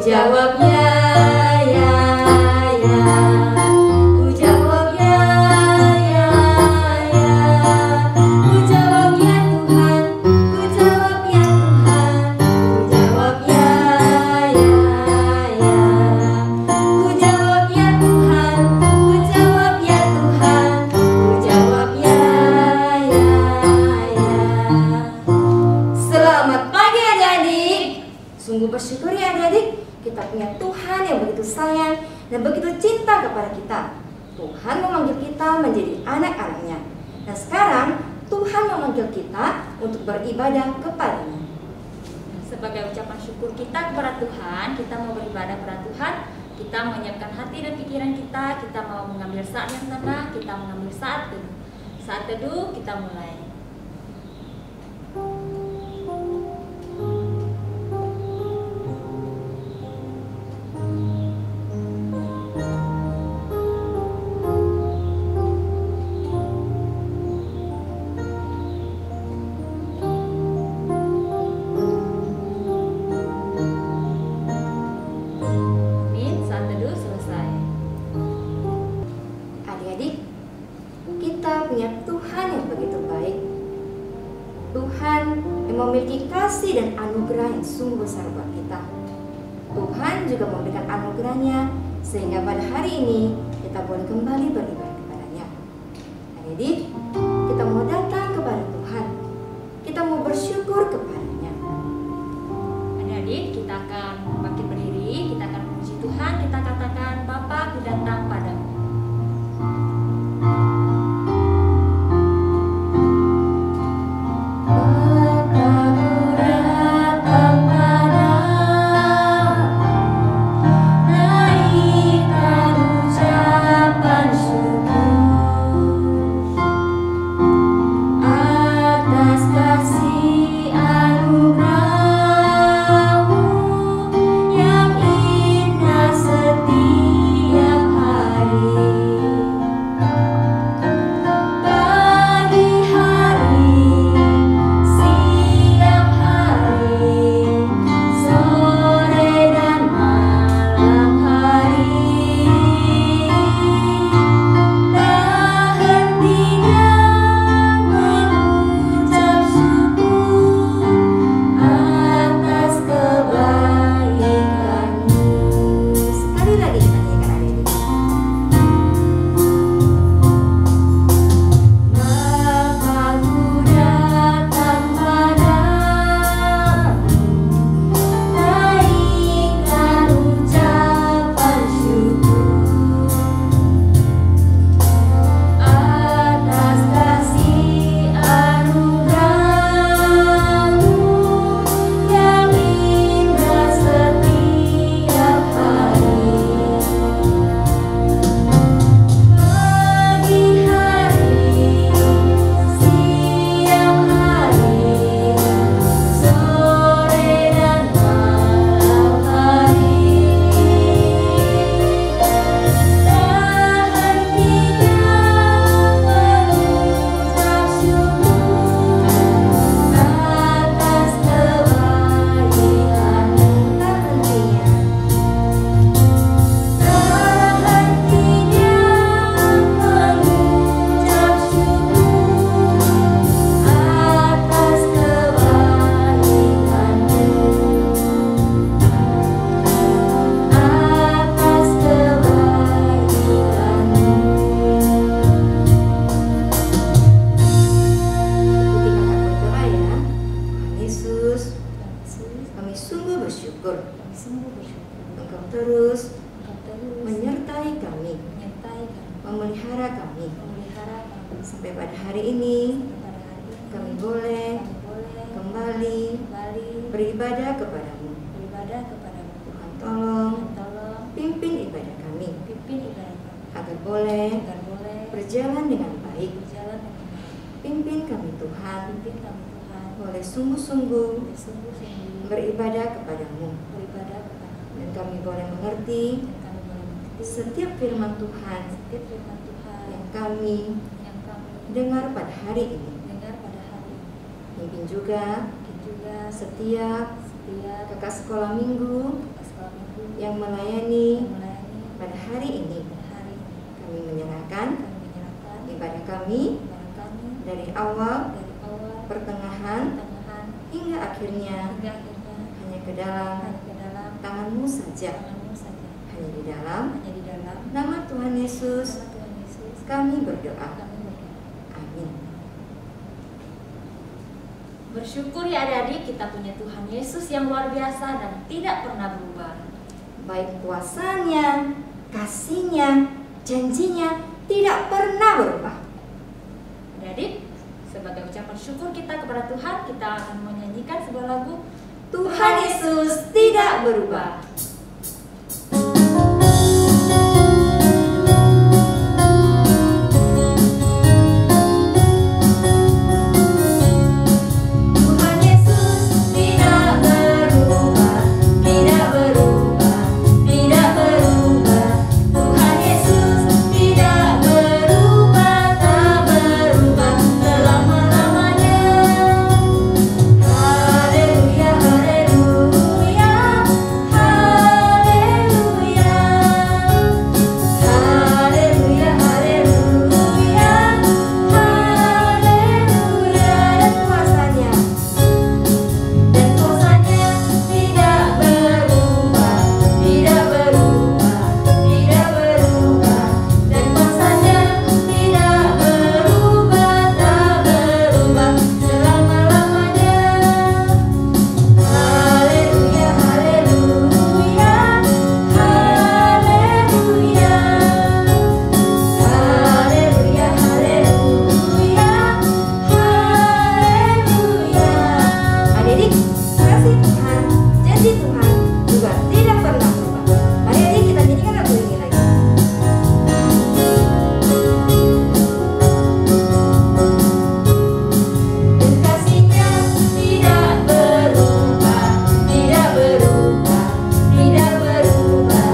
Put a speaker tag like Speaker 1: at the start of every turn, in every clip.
Speaker 1: jawab ya, ya, ya. Ku jawab ya, ya, ya. Ku jawab ya Tuhan, ku jawab ya Tuhan. Ku jawab ya, ya, ya. Ku jawab ya Tuhan, ku jawab ya Tuhan. Ku jawab ya, ya, ya. Selamat pagi adik-adik. Sungguh bersyukur ya adik-adik, kita punya Tuhan yang begitu sayang dan begitu cinta kepada kita. Tuhan memanggil kita menjadi anak-anaknya. Dan sekarang Tuhan memanggil kita untuk beribadah kepada-Nya. Sebagai ucapan syukur kita kepada Tuhan, kita mau beribadah kepada Tuhan. Kita menyiapkan hati dan pikiran kita mau mengambil saat yang tenang, kita mengambil saat teduh. Saat teduh kita mulai. Kita punya Tuhan yang begitu baik. Tuhan yang memiliki kasih dan anugerah yang sungguh besar buat kita. Tuhan juga memberikan anugerahnya sehingga pada hari ini kita boleh kembali beribadah kepada-Nya. Adik, kita mau datang kepada Tuhan. Kita mau bersyukur kepada-Nya. Adik, kita akan bangkit berdiri, kita akan memuji Tuhan, kita katakan, Bapa, aku datang padamu. Engkau terus menyertai kami, memelihara kami, sampai pada hari ini kami boleh kembali beribadah kepadamu. Tuhan tolong pimpin ibadah kami agar boleh berjalan dengan baik. Pimpin kami Tuhan, boleh sungguh-sungguh beribadah kepadamu, dan kami boleh mengerti setiap firman Tuhan yang kami dengar pada hari ini. Pimpin juga setiap kakak sekolah minggu yang melayani
Speaker 2: yang melayani
Speaker 1: pada hari ini.
Speaker 2: pada hari ini.
Speaker 1: Kami menyerahkan
Speaker 2: Kami menyerahkan
Speaker 1: ibadah kami
Speaker 2: kepada kami
Speaker 1: dari awal,
Speaker 2: dari awal,
Speaker 1: pertengahan,
Speaker 2: pertengahan,
Speaker 1: hingga akhirnya
Speaker 2: hingga akhirnya
Speaker 1: hanya ke dalam
Speaker 2: hanya ke dalam
Speaker 1: tangan-Mu saja.
Speaker 2: tangan-Mu saja.
Speaker 1: Hanya di dalam
Speaker 2: Hanya di dalam
Speaker 1: nama Tuhan Yesus
Speaker 2: nama Tuhan Yesus
Speaker 1: kami berdoa.
Speaker 2: kami berdoa.
Speaker 1: Amin.
Speaker 2: Bersyukur ya adik-adik, kita punya Tuhan Yesus yang luar biasa dan tidak pernah berubah.
Speaker 1: Baik kuasanya, kasihnya, janjinya tidak pernah berubah.
Speaker 2: Adik-adik, sebagai ucapan syukur kita kepada Tuhan, kita akan menyanyikan sebuah lagu
Speaker 1: Tuhan Yesus tidak berubah. Tuhan Yesus tidak berubah, tidak berubah, tidak berubah. Tuhan Yesus tidak berubah, tak berubah selama-lamanya. Haleluya, haleluya, haleluya. Haleluya, haleluya, haleluya. Dan kuasanya tidak berubah, tidak berubah, tidak berubah. Dan kuasanya tidak berubah, tak berubah selama-lamanya. Haleluya, haleluya, haleluya. Haleluya, haleluya, haleluya. Adik-adik, kasih Tuhan, janji Tuhan juga tidak pernah berubah. Mari adik kita nyanyikan lagu ini lagi. Dan kasihnya tidak berubah, tidak berubah, tidak berubah.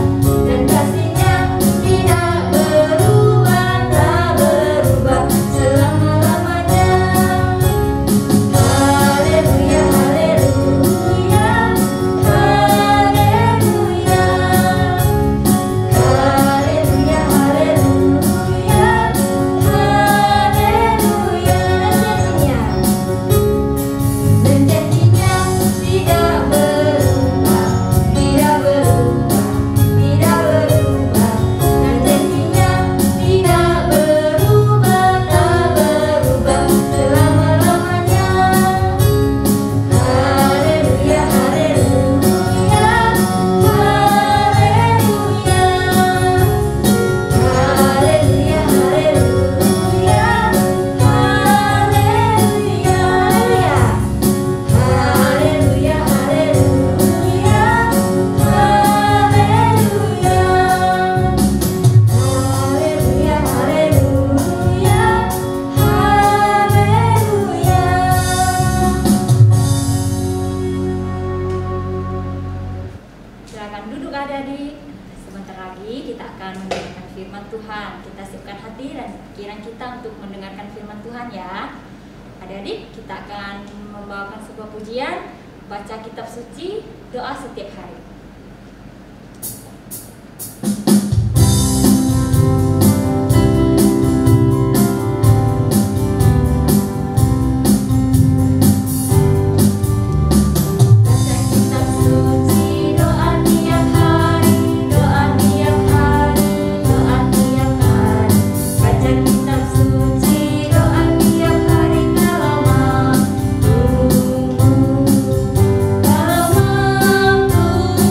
Speaker 1: Dan kasihnya tidak berubah, tak berubah selama-lamanya. Haleluya, haleluya, haleluya. Haleluya, haleluya, haleluya. Dan janjinya tidak berubah, tidak berubah, tidak berubah. Dan janjinya tidak berubah, tak berubah selama-lamanya. Haleluya, haleluya, haleluya. Haleluya, haleluya, haleluya. Haleluya, haleluya, haleluya. Haleluya, haleluya, haleluya.
Speaker 2: Silakan duduk adik-adik. Sebentar lagi kita akan mendengarkan firman Tuhan. Kita siapkan hati dan pikiran kita untuk mendengarkan firman Tuhan ya. Adik-adik, kita akan membawakan sebuah pujian, baca kitab suci, doa setiap hari.
Speaker 1: Baca kitab suci, doa tiap hari, doa tiap hari, doa tiap hari. Baca kitab suci, doa tiap hari kalau mampu, kalau mampu.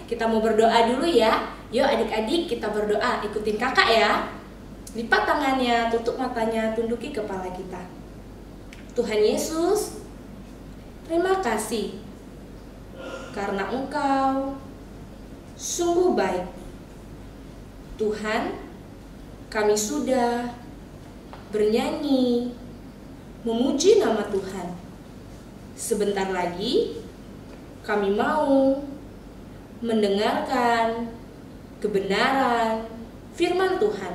Speaker 3: kita mau berdoa dulu ya. Yuk adik-adik kita berdoa, ikutin kakak ya. Lipat tangannya, tutup matanya, tunduki kepala kita. Tuhan Yesus, terima kasih karena Engkau sungguh baik. Tuhan, kami sudah bernyanyi, memuji nama Tuhan. Sebentar lagi kami mau mendengarkan kebenaran firman Tuhan.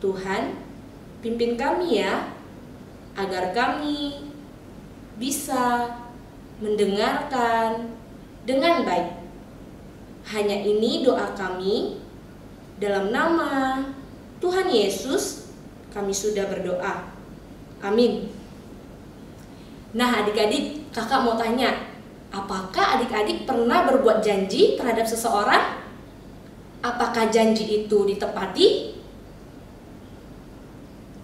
Speaker 3: Tuhan, pimpin kami ya, agar kami bisa mendengarkan dengan baik. Hanya ini doa kami, dalam nama Tuhan Yesus kami sudah berdoa. Amin. Nah adik-adik, kakak mau tanya, apakah adik-adik pernah berbuat janji terhadap seseorang? Apakah janji itu ditepati?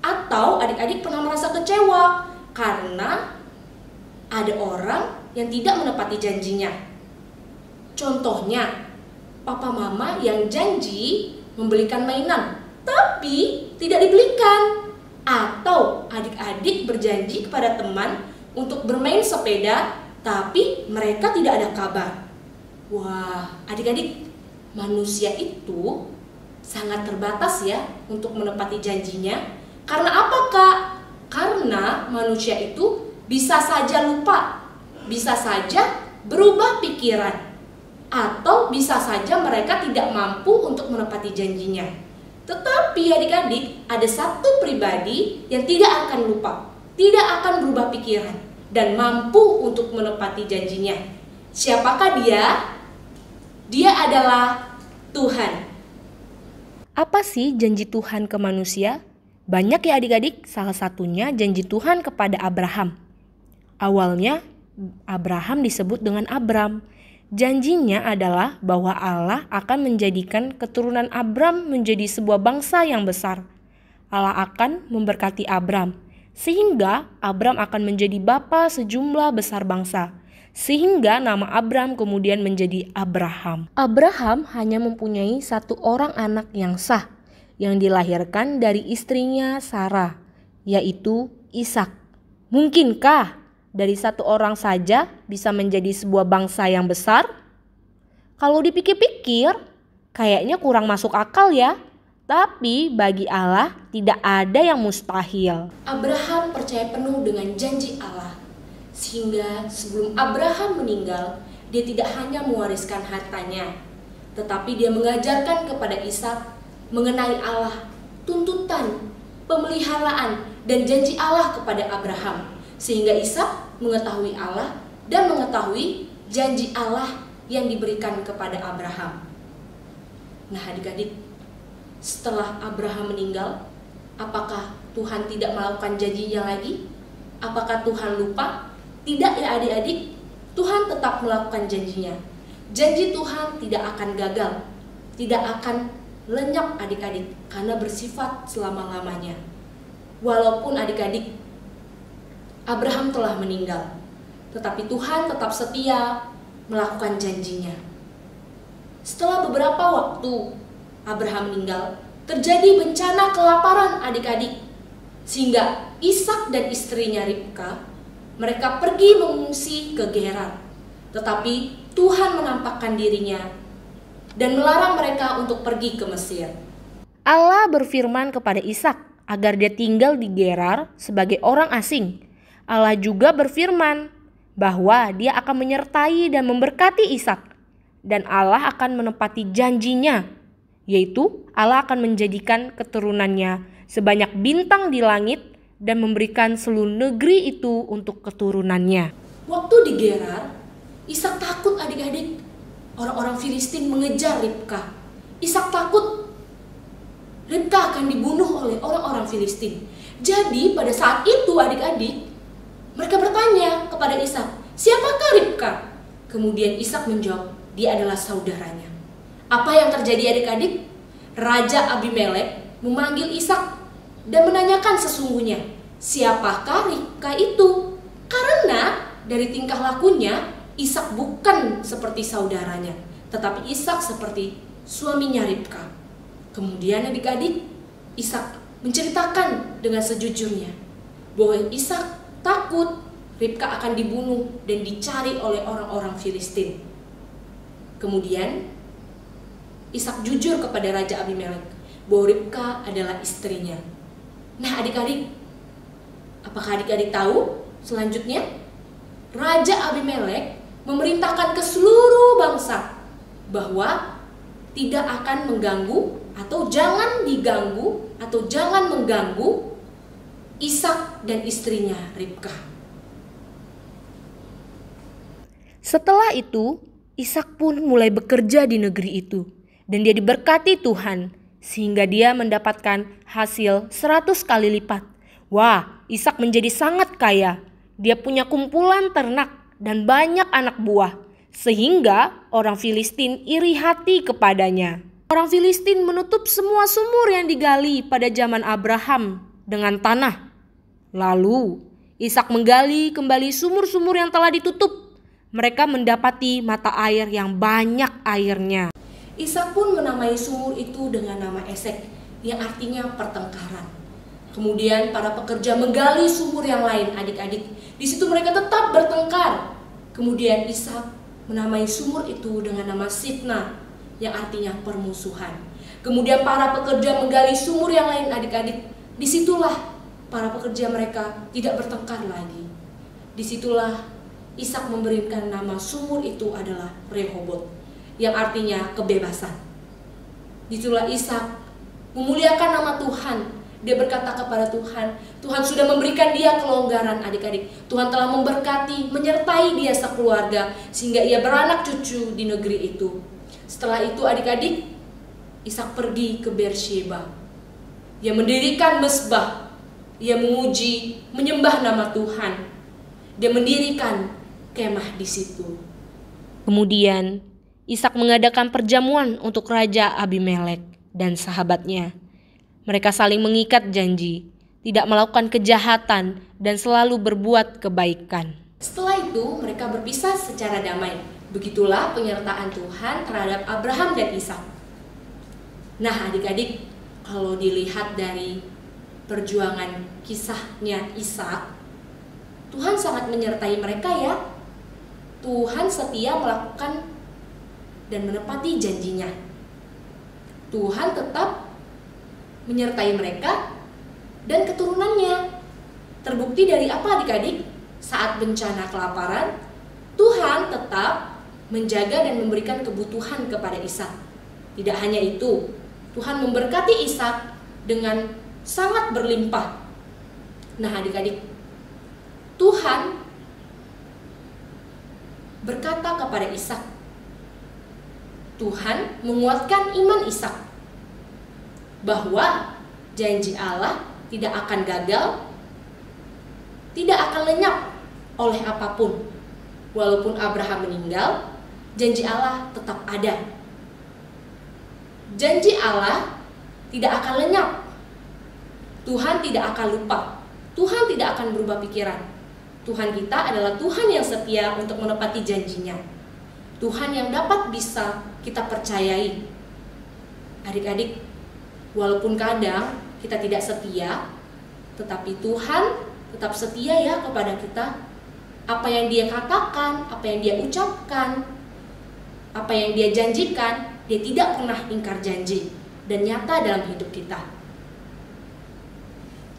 Speaker 3: Atau adik-adik pernah merasa kecewa karena ada orang yang tidak menepati janjinya? Contohnya, papa mama yang janji membelikan mainan tapi tidak dibelikan. Atau adik-adik berjanji kepada teman untuk bermain sepeda tapi mereka tidak ada kabar. Wah, adik-adik, manusia itu sangat terbatas ya untuk menepati janjinya. Karena apa Kak? Karena manusia itu bisa saja lupa, bisa saja berubah pikiran, atau bisa saja mereka tidak mampu untuk menepati janjinya. Tetapi adik-adik, ada satu pribadi yang tidak akan lupa, tidak akan berubah pikiran, dan mampu untuk menepati janjinya. Siapakah dia? Dia adalah Tuhan. Apa sih janji Tuhan ke manusia? Banyak ya adik-adik, salah satunya janji Tuhan kepada Abraham. Awalnya Abraham disebut dengan Abram. Janjinya adalah bahwa Allah akan menjadikan keturunan Abram menjadi sebuah bangsa yang besar. Allah akan memberkati Abram, sehingga Abram akan menjadi bapa sejumlah besar bangsa. Sehingga nama Abram kemudian menjadi Abraham. Abraham hanya mempunyai satu orang anak yang sah, yang dilahirkan dari istrinya Sarah, yaitu Ishak. Mungkinkah dari satu orang saja bisa menjadi sebuah bangsa yang besar? Kalau dipikir-pikir, kayaknya kurang masuk akal ya. Tapi bagi Allah tidak ada yang mustahil. Abraham percaya penuh dengan janji Allah, sehingga sebelum Abraham meninggal, dia tidak hanya mewariskan hartanya, tetapi dia mengajarkan kepada Ishak mengenai Allah, tuntutan, pemeliharaan, dan janji Allah kepada Abraham. Sehingga Ishak mengetahui Allah dan mengetahui janji Allah yang diberikan kepada Abraham. Nah adik-adik, setelah Abraham meninggal, apakah Tuhan tidak melakukan janjinya lagi? Apakah Tuhan lupa? Tidak ya adik-adik, Tuhan tetap melakukan janjinya. Janji Tuhan tidak akan gagal, tidak akan lenyap adik-adik, karena bersifat selama-lamanya. Walaupun adik-adik Abraham telah meninggal, tetapi Tuhan tetap setia melakukan janjinya. Setelah beberapa waktu Abraham meninggal, terjadi bencana kelaparan adik-adik, sehingga Ishak dan istrinya Ribka, mereka pergi mengungsi ke Gerar. Tetapi Tuhan menampakkan dirinya dan melarang mereka untuk pergi ke Mesir. Allah berfirman kepada Ishak agar dia tinggal di Gerar sebagai orang asing. Allah juga berfirman bahwa dia akan menyertai dan memberkati Ishak, dan Allah akan menepati janjinya, yaitu Allah akan menjadikan keturunannya sebanyak bintang di langit dan memberikan seluruh negeri itu untuk keturunannya. Waktu di Gerar, Ishak takut adik-adik. Orang-orang Filistin mengejar Ribka. Ishak takut Ribka akan dibunuh oleh orang-orang Filistin. Jadi pada saat itu adik-adik, mereka bertanya kepada Ishak, siapakah Ribka? Kemudian Ishak menjawab, dia adalah saudaranya. Apa yang terjadi adik-adik? Raja Abimelek memanggil Ishak dan menanyakan sesungguhnya, siapakah Ribka itu? Karena dari tingkah lakunya, Ishak bukan seperti saudaranya, tetapi Ishak seperti suaminya Ribka. Kemudian adik-adik, Ishak menceritakan dengan sejujurnya bahwa Ishak takut Ribka akan dibunuh dan dicari oleh orang-orang Filistin. Kemudian Ishak jujur kepada Raja Abimelek bahwa Ribka adalah istrinya. Nah adik-adik, apakah adik-adik tahu selanjutnya? Raja Abimelek memerintahkan ke seluruh bangsa bahwa tidak akan mengganggu atau jangan diganggu atau jangan mengganggu Ishak dan istrinya Ribka.
Speaker 4: Setelah itu, Ishak pun mulai bekerja di negeri itu, dan dia diberkati Tuhan sehingga dia mendapatkan hasil 100 kali lipat. Wah, Ishak menjadi sangat kaya. Dia punya kumpulan ternak dan banyak anak buah, sehingga orang Filistin iri hati kepadanya. Orang Filistin menutup semua sumur yang digali pada zaman Abraham dengan tanah. Lalu Ishak menggali kembali sumur-sumur yang telah ditutup. Mereka mendapati mata air yang banyak airnya.
Speaker 3: Ishak pun menamai sumur itu dengan nama Esek, yang artinya pertengkaran. Kemudian para pekerja menggali sumur yang lain, adik-adik. Di situ mereka tetap bertengkar. Kemudian Ishak menamai sumur itu dengan nama Sitna, yang artinya permusuhan. Kemudian para pekerja menggali sumur yang lain, adik-adik. Disitulah para pekerja mereka tidak bertengkar lagi. Disitulah Ishak memberikan nama sumur itu adalah Rehobot, yang artinya kebebasan. Disitulah Ishak memuliakan nama Tuhan. Dia berkata kepada Tuhan, Tuhan sudah memberikan dia kelonggaran, adik-adik. Tuhan telah memberkati, menyertai dia sekeluarga, sehingga ia beranak cucu di negeri itu. Setelah itu adik-adik, Ishak pergi ke Beersheba. Ia mendirikan mezbah. Ia memuji, menyembah nama Tuhan. Dia mendirikan kemah di situ.
Speaker 4: Kemudian Ishak mengadakan perjamuan untuk Raja Abimelek dan sahabatnya. Mereka saling mengikat janji, tidak melakukan kejahatan dan selalu berbuat kebaikan.
Speaker 3: Setelah itu mereka berpisah secara damai. Begitulah penyertaan Tuhan terhadap Abraham dan Ishak. Nah adik-adik, kalau dilihat dari perjuangan kisahnya Ishak, Tuhan sangat menyertai mereka ya. Tuhan setia melakukan dan menepati janjinya. Tuhan tetap menyertai mereka dan keturunannya. Terbukti dari apa adik-adik? Saat bencana kelaparan, Tuhan tetap menjaga dan memberikan kebutuhan kepada Ishak. Tidak hanya itu, Tuhan memberkati Ishak dengan sangat berlimpah. Nah adik-adik, Tuhan berkata kepada Ishak, Tuhan menguatkan iman Ishak bahwa janji Allah tidak akan gagal, tidak akan lenyap oleh apapun. Walaupun Abraham meninggal, janji Allah tetap ada. Janji Allah tidak akan lenyap. Tuhan tidak akan lupa. Tuhan tidak akan berubah pikiran. Tuhan kita adalah Tuhan yang setia untuk menepati janjinya. Tuhan yang dapat bisa kita percayai. Adik-adik, walaupun kadang kita tidak setia, tetapi Tuhan tetap setia ya kepada kita. Apa yang Dia katakan, apa yang Dia ucapkan, apa yang Dia janjikan, Dia tidak pernah ingkar janji dan nyata dalam hidup kita.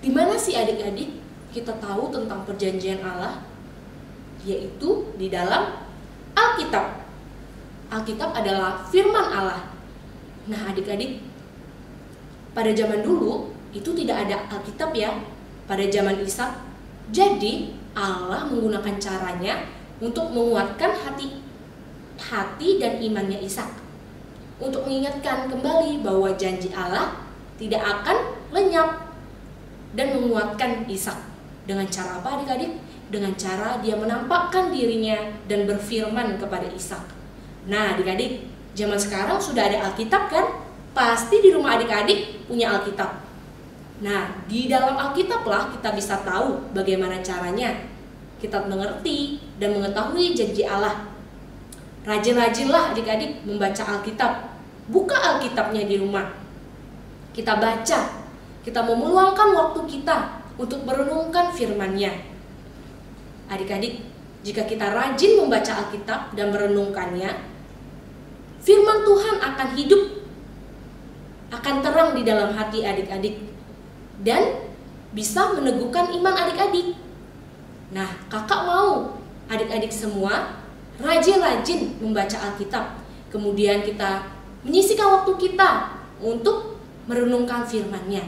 Speaker 3: Di mana sih adik-adik kita tahu tentang perjanjian Allah? Yaitu di dalam Alkitab. Alkitab adalah firman Allah. Nah adik-adik, pada zaman dulu itu tidak ada Alkitab ya, pada zaman Ishak. Jadi Allah menggunakan caranya untuk menguatkan hati dan imannya Ishak, untuk mengingatkan kembali bahwa janji Allah tidak akan lenyap, dan menguatkan Ishak. Dengan cara apa adik-adik? Dengan cara dia menampakkan dirinya dan berfirman kepada Ishak. Nah adik-adik, zaman sekarang sudah ada Alkitab kan? Pasti di rumah adik-adik punya Alkitab. Nah, di dalam Alkitab lah kita bisa tahu bagaimana caranya kita mengerti dan mengetahui janji Allah. Rajin-rajinlah adik-adik membaca Alkitab. Buka Alkitabnya di rumah. Kita baca. Kita mau meluangkan waktu kita untuk merenungkan firman-Nya. Adik-adik, jika kita rajin membaca Alkitab dan merenungkannya, firman Tuhan akan hidup, akan terang di dalam hati adik-adik, dan bisa meneguhkan iman adik-adik. Nah, kakak mau adik-adik semua rajin-rajin membaca Alkitab. Kemudian kita menyisihkan waktu kita untuk merenungkan firman-Nya.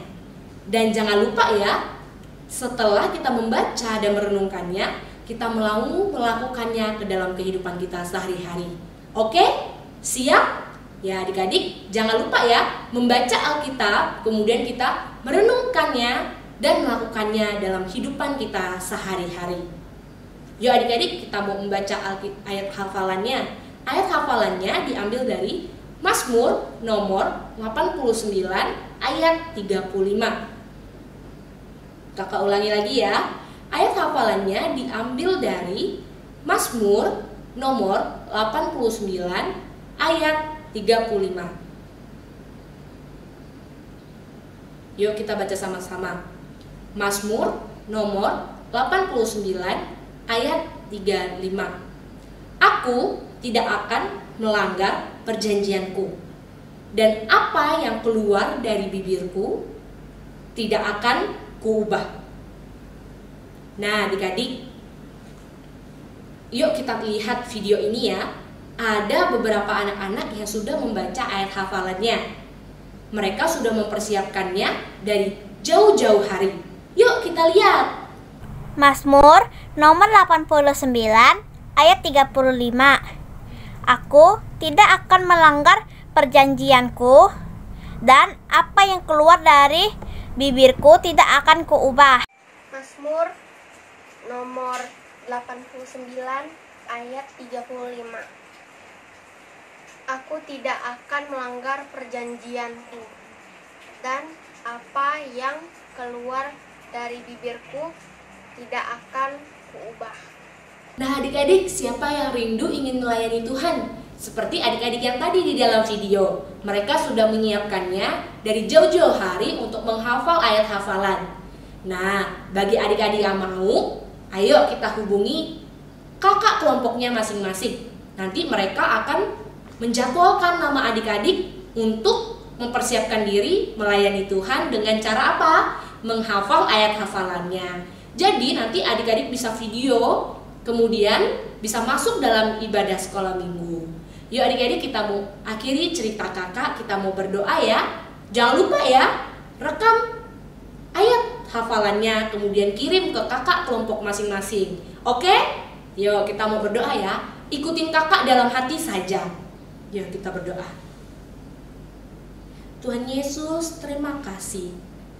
Speaker 3: Dan jangan lupa ya, setelah kita membaca dan merenungkannya, kita mau melakukannya ke dalam kehidupan kita sehari-hari. Oke? Siap? Ya adik-adik, jangan lupa ya membaca Alkitab, kemudian kita merenungkannya dan melakukannya dalam kehidupan kita sehari-hari. Yuk adik-adik, kita mau membaca ayat hafalannya. Ayat hafalannya diambil dari Mazmur nomor 89 ayat 35. Kakak ulangi lagi ya. Ayat hafalannya diambil dari Mazmur nomor 89 ayat 35. Yuk kita baca sama-sama. Mazmur nomor 89 ayat 35. Aku tidak akan melanggar perjanjianku, dan apa yang keluar dari bibirku tidak akan kuubah. Nah adik-adik, yuk kita lihat video ini ya. Ada beberapa anak-anak yang sudah membaca ayat hafalannya. Mereka sudah mempersiapkannya dari jauh-jauh hari. Yuk kita lihat.
Speaker 5: Mazmur nomor 89 ayat 35. Aku tidak akan melanggar perjanjianku, dan apa yang keluar dari bibirku tidak akan kuubah.
Speaker 6: Mazmur nomor 89 ayat 35. Aku tidak akan melanggar perjanjianku, dan apa yang keluar dari bibirku tidak akan kuubah.
Speaker 3: Nah adik-adik, siapa yang rindu ingin melayani Tuhan? Seperti adik-adik yang tadi di dalam video. Mereka sudah menyiapkannya dari jauh-jauh hari untuk menghafal ayat hafalan. Nah, bagi adik-adik yang mau, ayo kita hubungi kakak kelompoknya masing-masing. Nanti mereka akan menjadwalkan nama adik-adik untuk mempersiapkan diri melayani Tuhan dengan cara apa? Menghafal ayat hafalannya. Jadi nanti adik-adik bisa video, kemudian bisa masuk dalam ibadah sekolah minggu. Yuk adik-adik, kita mau akhiri cerita kakak, kita mau berdoa ya. Jangan lupa ya, rekam ayat hafalannya, kemudian kirim ke kakak kelompok masing-masing. Oke? Yuk kita mau berdoa ya. Ikutin kakak dalam hati saja. Yuk kita berdoa. Tuhan Yesus, terima kasih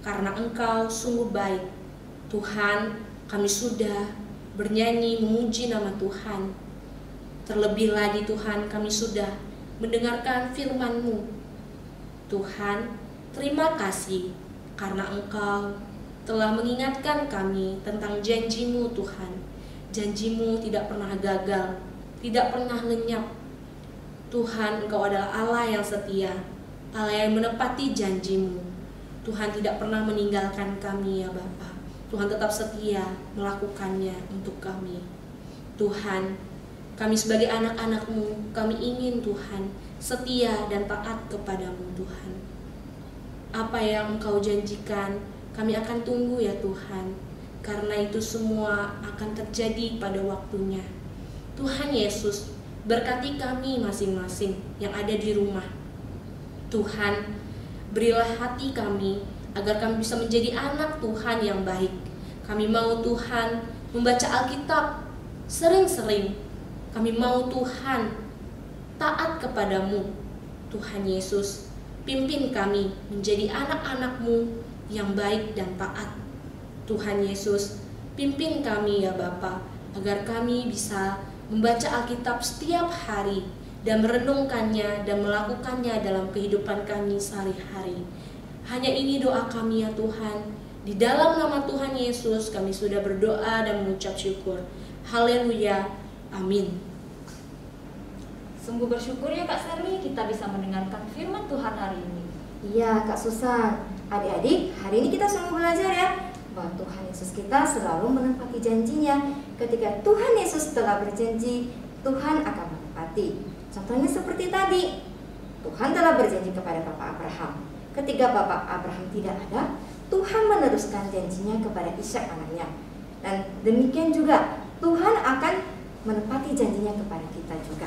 Speaker 3: karena Engkau sungguh baik. Tuhan, kami sudah bernyanyi memuji nama Tuhan. Terlebih lagi Tuhan, kami sudah mendengarkan firman-Mu. Tuhan, terima kasih karena Engkau telah mengingatkan kami tentang janji-Mu Tuhan. Janji-Mu tidak pernah gagal, tidak pernah lenyap. Tuhan, Engkau adalah Allah yang setia, Allah yang menepati janji-Mu. Tuhan tidak pernah meninggalkan kami ya Bapa. Tuhan tetap setia melakukannya untuk kami. Tuhan, kami sebagai anak-anak-Mu, kami ingin Tuhan setia dan taat kepadamu Tuhan. Apa yang Engkau janjikan, kami akan tunggu ya Tuhan. Karena itu semua akan terjadi pada waktunya. Tuhan Yesus, berkati kami masing-masing yang ada di rumah. Tuhan, berilah hati kami agar kami bisa menjadi anak Tuhan yang baik. Kami mau Tuhan membaca Alkitab sering-sering. Kami mau Tuhan taat kepadamu. Tuhan Yesus, pimpin kami menjadi anak-anak-Mu yang baik dan taat. Tuhan Yesus, pimpin kami ya Bapa, agar kami bisa membaca Alkitab setiap hari dan merenungkannya dan melakukannya dalam kehidupan kami sehari-hari. Hanya ini doa kami ya Tuhan. Di dalam nama Tuhan Yesus kami sudah berdoa dan mengucap syukur. Haleluya. Amin.
Speaker 2: Sungguh bersyukur ya Kak Serli, kita bisa mendengarkan firman Tuhan hari ini.
Speaker 1: Iya Kak Susan, adik-adik, hari ini kita semua belajar ya bahwa Tuhan Yesus kita selalu menepati janjinya. Ketika Tuhan Yesus telah berjanji, Tuhan akan menepati. Contohnya seperti tadi, Tuhan telah berjanji kepada Bapak Abraham. Ketika Bapak Abraham tidak ada, Tuhan meneruskan janjinya kepada Ishak anaknya. Dan demikian juga Tuhan akan menepati janjinya kepada kita juga.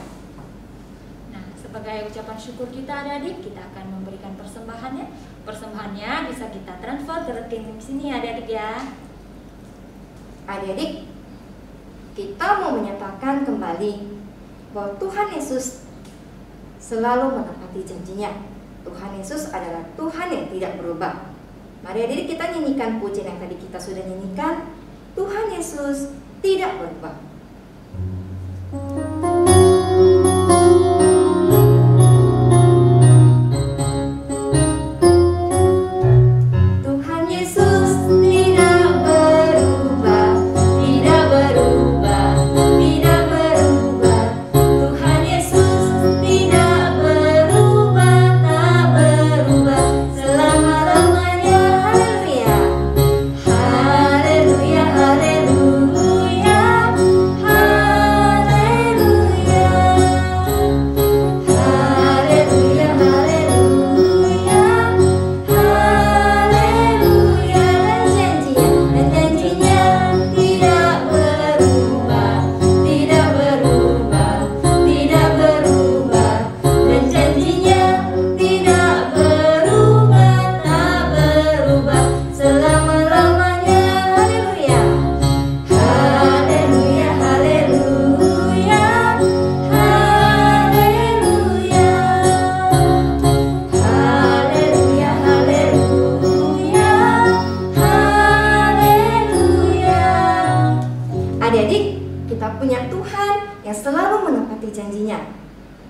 Speaker 2: Sebagai ucapan syukur kita adik-adik, kita akan memberikan persembahannya. Persembahannya bisa kita transfer ke rekening sini adik-adik ya.
Speaker 1: Adik-adik, kita mau menyatakan kembali bahwa Tuhan Yesus selalu menepati janjinya. Tuhan Yesus adalah Tuhan yang tidak berubah. Mari adik-adik kita nyanyikan pujian yang tadi kita sudah nyanyikan. Tuhan Yesus tidak berubah.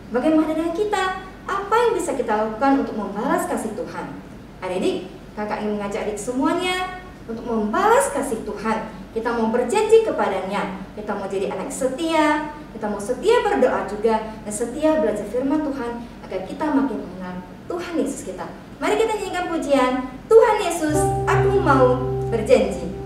Speaker 1: Bagaimana dengan kita? Apa yang bisa kita lakukan untuk membalas kasih Tuhan? Adik-adik, kakak ingin mengajak adik semuanya untuk membalas kasih Tuhan. Kita mau berjanji kepadanya, kita mau jadi anak setia, kita mau setia berdoa juga, dan setia belajar firman Tuhan agar kita makin mengenal Tuhan Yesus kita. Mari kita nyanyikan pujian, Tuhan Yesus, aku mau berjanji.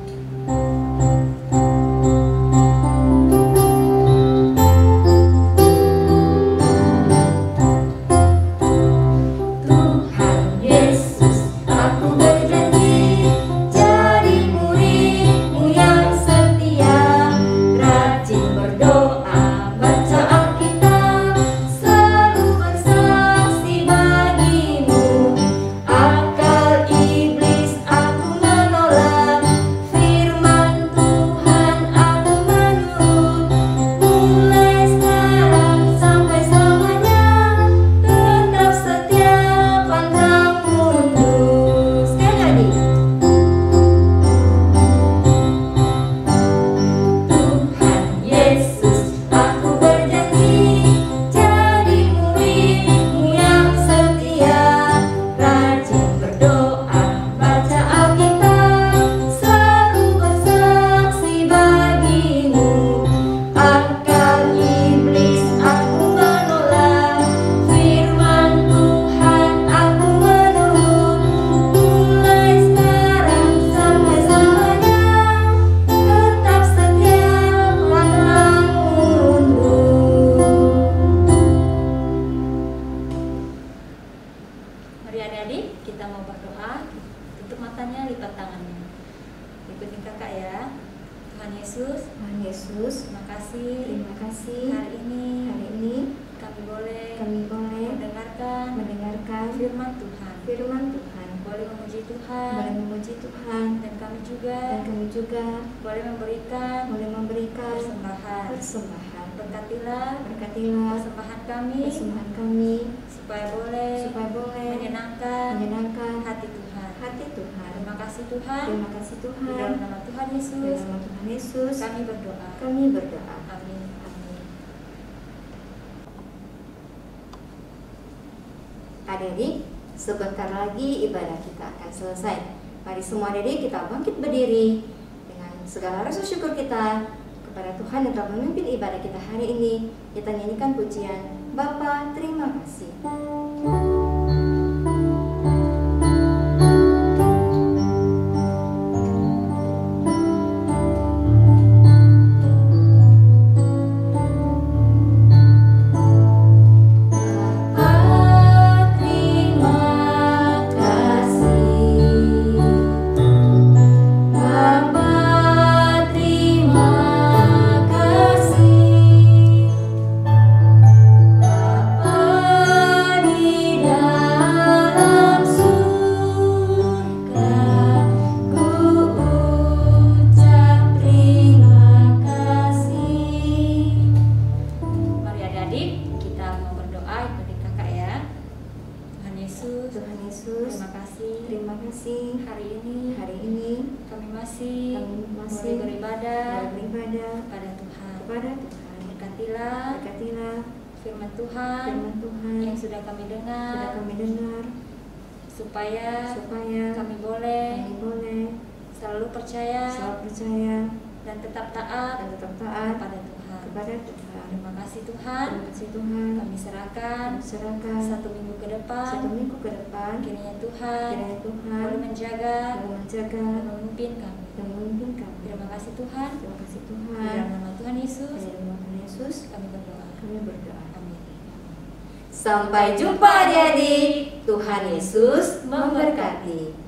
Speaker 1: Berkatilah persembahan kami supaya boleh menyenangkan hati Tuhan. Terima kasih Tuhan. Di dalam nama Tuhan Yesus. Kami berdoa. Amin. Adik-adik, sebentar lagi ibadah kita akan selesai. Mari semua adik-adik kita bangkit berdiri dengan segala rasa syukur kita kepada Tuhan yang telah memimpin ibadah kita hari ini. Kita nyanyikan pujian Bapa, terima kasih. Terima kasih hari ini
Speaker 2: kami masih beribadah kepada Tuhan. Berkatilah firman Tuhan yang sudah kami dengar, supaya kami boleh selalu percaya dan tetap taat kepada Tuhan. Terima kasih Tuhan. Kami serahkan satu minggu ke depan. Kiranya Tuhan boleh menjaga dan memimpin kami. Terima kasih Tuhan. Di dalam nama Tuhan Yesus kami berdoa. Amin.
Speaker 1: Sampai jumpa adik-adik. Tuhan Yesus memberkati.